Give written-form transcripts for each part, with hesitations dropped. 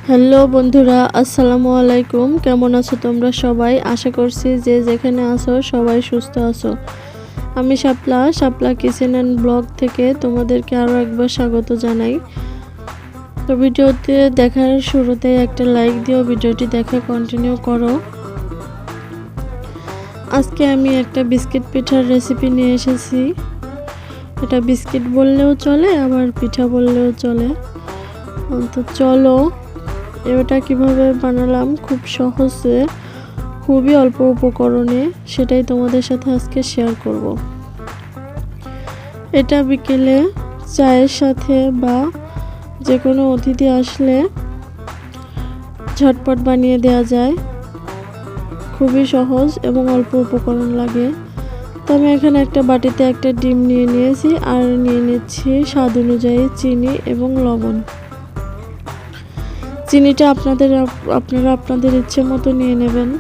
Hello বন্ধুরা, আসসালামু আলাইকুম। কেমন আছো তোমরা সবাই? আশা করছি যে যেখানে আছো সবাই সুস্থ আছো। আমি শাপলা কিচেন অ্যান্ড ব্লগ থেকে তোমাদেরকে আরও একবার স্বাগত জানাই। তো ভিডিওতে দেখার শুরুতে একটা লাইক দিও, ভিডিওটি দেখে কন্টিনিউ করো। আজকে আমি একটা বিস্কিট পিঠার রেসিপি নিয়ে এসেছি। এটা বিস্কিট বললেও চলে, আবার পিঠা বললেও চলে। তো চলো এটা কিভাবে বানালাম খুব সহজে, খুবই অল্প উপকরণে, সেটাই তোমাদের সাথে আজকে শেয়ার করব। এটা বিকেলে চায়ের সাথে বা যে কোনো অতিথি আসলে ঝটপট বানিয়ে দেওয়া যায়। খুবই সহজ এবং অল্প উপকরণ লাগে। তো আমি এখানে একটা বাটিতে একটা ডিম নিয়ে নিয়েছি আর নিয়ে নিচ্ছি স্বাদ অনুযায়ী চিনি এবং লবণ। চিনিটা আপনারা আপনাদের ইচ্ছে মতো নিয়ে নেবেন,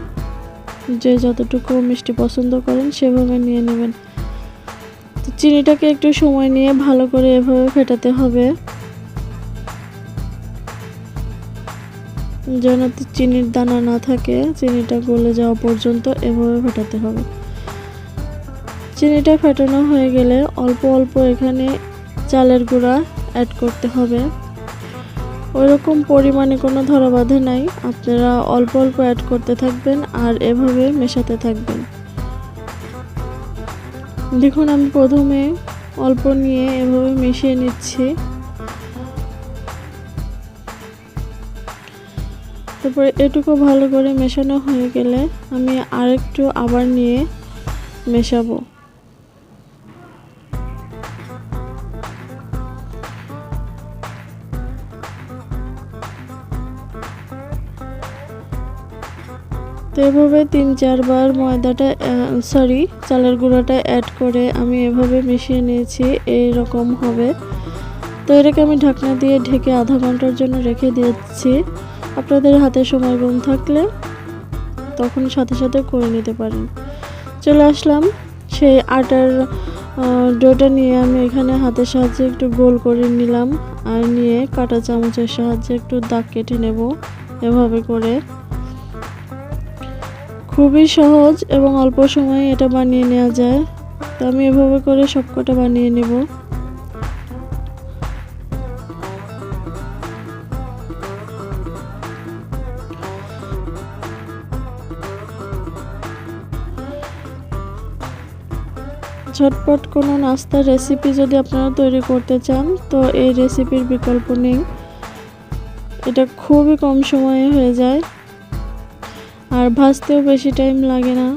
যে যতটুকু মিষ্টি পছন্দ করেন সেভাবে নিয়ে নেবেন। তো চিনিটাকে একটু সময় নিয়ে ভালো করে এভাবে ফেটাতে হবে, যেন চিনির দানা না থাকে। চিনিটা গলে যাওয়া পর্যন্ত এভাবে ফেটাতে হবে। চিনিটা ফেটানো হয়ে গেলে অল্প অল্প এখানে চালের গুঁড়া অ্যাড করতে হবে। ওইরকম পরিমাণে কোনো ধরা বাঁধা নাই, আপনারা অল্প অল্প অ্যাড করতে থাকবেন আর এভাবে মেশাতে থাকবেন। দেখুন আমি প্রথমে অল্প নিয়ে এভাবে মিশিয়ে নিচ্ছি। তারপরে এটুকু ভালো করে মেশানো হয়ে গেলে আমি আরেকটু আবার নিয়ে মেশাবো। তো এভাবে 3-4 বার চালের গুঁড়াটা অ্যাড করে আমি এভাবে মিশিয়ে নিয়েছি। এইরকম হবে। তো এটাকে আমি ঢাকনা দিয়ে ঢেকে আধা ঘন্টার জন্য রেখে দিয়েছি। আপনাদের হাতে সময় কম থাকলে তখন সাথে সাথে করে নিতে পারেন। চলে আসলাম সেই আটার ডোটা নিয়ে আমি এখানে হাতের সাহায্যে একটু গোল করে নিলাম আর নিয়ে কাঁটা চামচের সাহায্যে একটু দাগ কেটে নেব এভাবে করে। খুবই সহজ এবং অল্প সময়ে এটা বানিয়ে নেওয়া যায়। তো আমি এভাবে করে সবকটা বানিয়ে নেব। ঝটপট কোনো নাস্তার রেসিপি যদি আপনারা তৈরি করতে চান তো এই রেসিপির বিকল্প নেই। এটা খুবই কম সময়ে হয়ে যায় আর ভাজতেও বেশি টাইম লাগে না,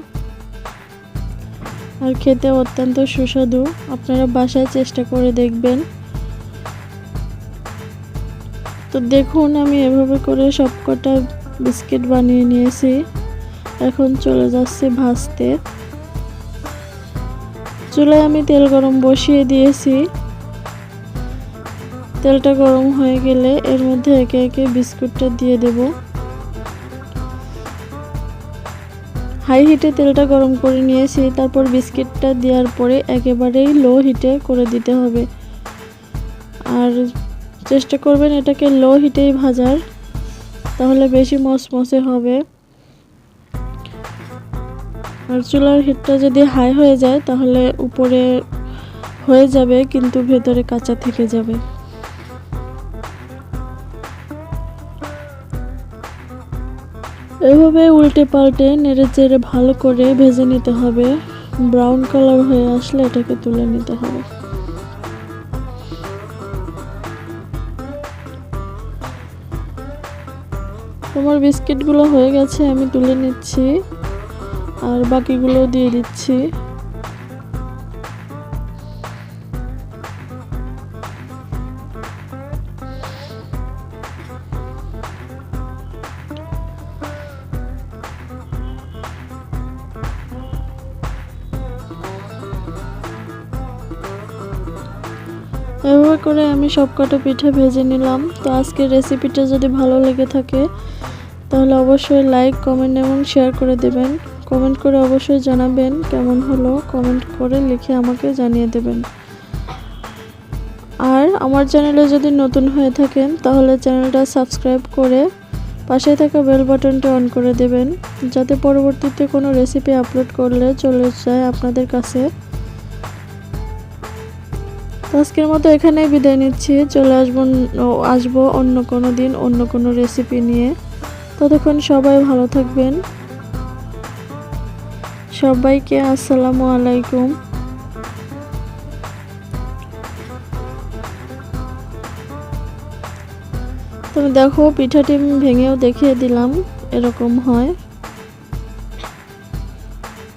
আর খেতে অত্যন্ত সুস্বাদু। আপনারা বাসায় চেষ্টা করে দেখবেন। তো দেখুন আমি এভাবে করে সবকটা বিস্কিট বানিয়ে নিয়েছি। এখন চলে যাচ্ছে ভাজতে। চুলায় আমি তেল গরম বসিয়ে দিয়েছি। তেলটা গরম হয়ে গেলে এর মধ্যে একে একে বিস্কুটটা দিয়ে দেব। হাই হিটে তেলটা গরম করে নিয়েছি। তারপর বিস্কিটটা দেওয়ার পরে একেবারেই লো হিটে করে দিতে হবে। আর চেষ্টা করবেন এটাকে লো হিটেই ভাজার, তাহলে বেশি মচমচে হবে। আর চুলার হিটটা যদি হাই হয়ে যায় তাহলে উপরে হয়ে যাবে কিন্তু ভেতরে কাঁচা থেকে যাবে। এভাবে উল্টে পাল্টে নেড়ে চেড়ে ভালো করে ভেজে নিতে হবে। ব্রাউন কালার হয়ে আসলে এটাকে তুলে নিতে হবে। তোমার বিস্কিটগুলো হয়ে গেছে, আমি তুলে নিচ্ছি আর বাকিগুলো দিয়ে দিচ্ছি। এভাবে করে আমি সবকটা পিঠা ভেজে নিলাম। তো আজকের রেসিপিটা যদি ভালো লেগে থাকে তাহলে অবশ্যই লাইক, কমেন্ট এবং শেয়ার করে দেবেন। কমেন্ট করে অবশ্যই জানাবেন কেমন হলো, কমেন্ট করে লিখে আমাকে জানিয়ে দেবেন। আর আমার চ্যানেলে যদি নতুন হয়ে থাকেন তাহলে চ্যানেলটা সাবস্ক্রাইব করে পাশে থাকা বেল বাটনটি অন করে দেবেন, যাতে পরবর্তীতে কোনো রেসিপি আপলোড করলে চলে যায় আপনাদের কাছে। আজকের মতো এখানেই বিদায় নিচ্ছি। চলে আসবো অন্য কোনো দিন অন্য কোনো রেসিপি নিয়ে। ততক্ষণ সবাই ভালো থাকবেন। সবাইকে আসসালামু আলাইকুম। তুমি দেখো, পিঠাটি ভেঙেও দেখিয়ে দিলাম, এরকম হয়।